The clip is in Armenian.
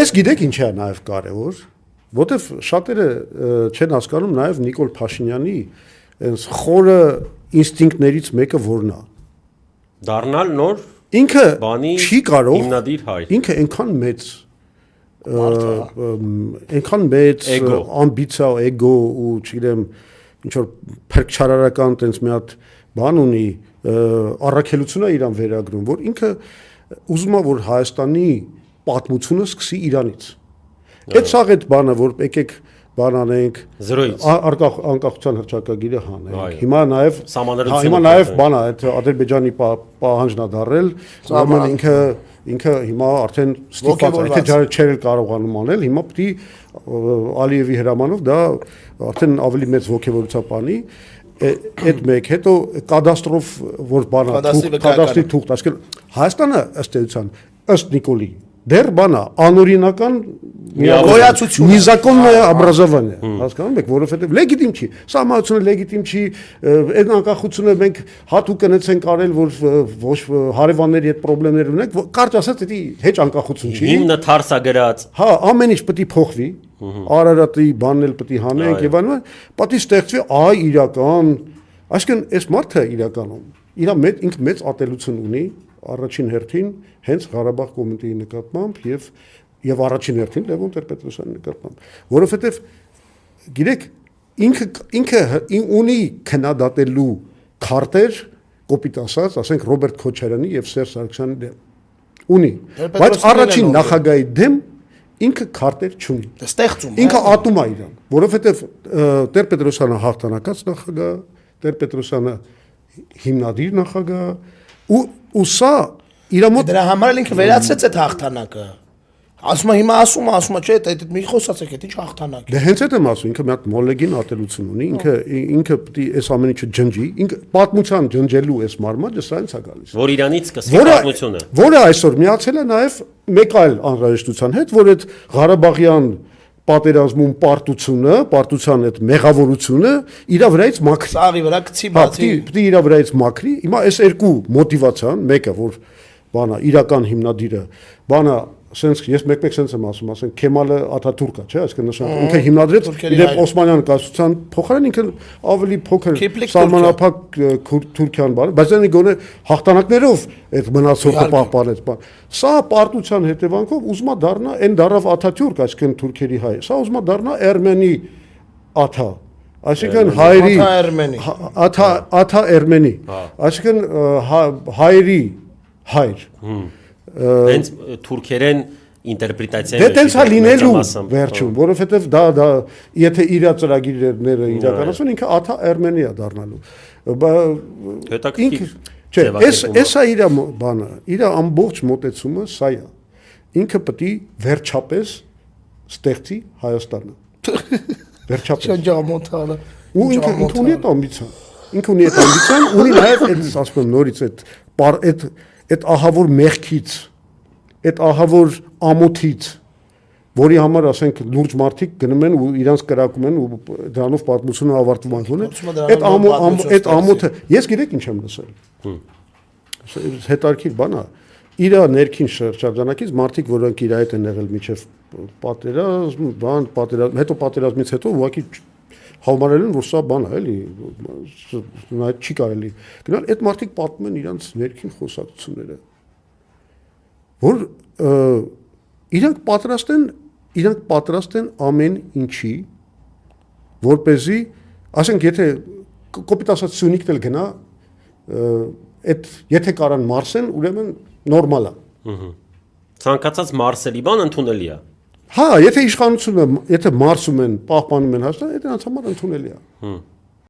Ես գիտեք ինչ է նաև կարևոր, որտեվ շատերը չեն հասկանում նաև Նիկոլ Փաշինյանի այս խորը ինստինկտներից մեկը որն է։ Դառնալ նոր Ինքը բանի չի կարող հիմնադիր հայր։ Ինքը այնքան մեծ ամբիցիա, էգո ու չգիտեմ ինչ որ փրկչարարական տենց մի հատ բան ունի, առաքելություն է իրան վերագրում, որ ինքը ուզում է որ Հայաստանի պատմությունը սկսի իրանից։ Այդ սաղ այդ բանը որ եկեք բան անենք անկախության հռչակագիրը հանենք։ Հիմա նաև բանը այդ Ադրբեջանի պահանջն է դարել, ուրեմն ինքը հիմա արդեն ստիպված է, եթե չէր կարողանում անել, հիմա պետք է Ալիևի հրամանով դա արդեն ավելի մեծ ոգևորությամբ անի։ Այդ մեկ հետո կադաստրոֆ որ բանը կադաստրի թուղթ, այսինքն Հայաստանը ըստ էության ըստ Նիկոլի դեռ բանա անօրինական գոյացություն նիզակոնное образование, հասկանում եք, որովհետև լեգիտիմ չի, սահմանությունը լեգիտիմ չի, այդ անկախությունը մենք հատուկ կնեցենք արել, որ ոչ հարևանների հետ խնդիրներ ունենք, կարճ ասած, դա հեչ անկախություն չի։ Հիմնը թարսագրած։ Հա, ամեն ինչ պետք է փոխվի, Արարատի բանն էլ պետք է հանենք եւ այլն, պետք է ստեղծվի այ իրական, այսինքն այս մարդը իրականում ինքը մեծ ատելություն ունի առաջին հերթին հենց Ղարաբաղ կոմիտեի նկատմամբ եւ առաջին հերթին Լևոն Տեր-Պետրոսյանի նկատմամբ, որովհետեւ գիտեք ինքը ունի քննադատելու քարտեր, կոպիտ ասենք Ռոբերտ Քոչարյանի եւ Սերժ Սարգսյանի դեմ ունի, բայց առաջին նախագահի դեմ ինքը քարտեր չունի։ Ստեղծում ինքը ատում է իրան, որովհետեւ Տեր-Պետրոսյանը հաղթանակած նախագահ, Տեր-Պետրոսյանը հիմնադիր նախագահ ու սա իր մոտ դրա համար էլ ինքը վերացրեց այդ հաղթանակը։ Ասում է հիմա ասում է չէ, այդ մի խոսացեք, այդ ինչ հաղթանակ է։ Դե հենց այդ եմ ասում, ինքը մի հատ մոլեգին ատելություն ունի, ինքը պետք է այս ամեն ինչը ջնջի, ինքը պատմության ջնջելու այս մարմաճը սրանից է գալիս։ Որ իրանից սկսվի պատմությունը։ Որը այսօր միացել է նաև մեկ այլ անհրաժեշտության հետ, որ այդ Ղարաբաղյան պատերազմում պարտության այդ մեղավորությունը իր վրայից մաքրի։ Սաղի վրա գցի բացի։ Պետք է իր վրայից մաքրի։ Հիմա այս երկու մոտիվացիան, մեկը որ բանա իրական հիմնադիրը, բանա sense ես մեկ-մեկ sense եմ ասում, ասենք Քեմալը Աթաթուրքա, չէ՞, այսինքն նշանակում ինքը հիմնադրեց իր Օսմանյան կայսրության փոխարեն ինքը ավելի փոքր սահմանափակ Թուրքիան բան, բայց այն գոնե հաղթանակներով այդ մնացողը պահպանեց բան։ Սա պարտության հետևանքով ուզում է դառնա այն դարավ Աթաթուրք, այսինքն թուրքերի հայ, սա ուզում է դառնա Էրմենի Աթա, այսինքն հայերի Աթա Էրմենի, այսինքն հայերի հայր Հենց թուրքերեն ինտերպրետացիա Դե տենց է լինելու վերջում, որովհետև դա եթե իր ծրագիրները իրականացվեն, ինքը Աթա Էրմենիա դառնալու։ Հետաքրքիր։ Չէ, էսա իր բանը, իր ամբողջ մոտեցումը սա է։ Ինքը պետք է վերջապես ստեղծի Հայաստանը։ Վերջապես։ Շրջամոթանը։ Ու ինքը ունի այդ ամբիցիան։ Ինքը ունի այդ ամբիցիան, ունի նաև այդ ասում եմ նորից այդ ահավոր մեղքից, այդ ահավոր ամոթից, որի համար ասենք լուրջ մարդիկ գնում են ու իրանց կրակում են ու դրանով պատմությունը ավարտվում են, այդ ամոթը, ես գիտեք ինչ եմ լսել, հետարքիր բան է, իր ներքին շրջանակից մարդիկ, որոնք իր հետ են եղել միջև պատերազմ, հետո պատերազմից հետո ուղղակի համարել են, որ սա բան է, էլի, այդ չի կարելի գնալ, այդ մարդիկ պատմում են իրանց ներքին խոսակցությունները, որ իրանք պատրաստ են ամեն ինչի, որպեսզի, ասենք, եթե կոպիտ ասած Սյունիքն էլ գնա, եթե կարան մարսեն, ուրեմն նորմալ է։ Ցանկացած մարսելի բան ընդունելի է։ Հա, եթե իշխանությունը, եթե մարսում են, պահպանում են Հայաստանը, դա նրանց համար ընդունելի է։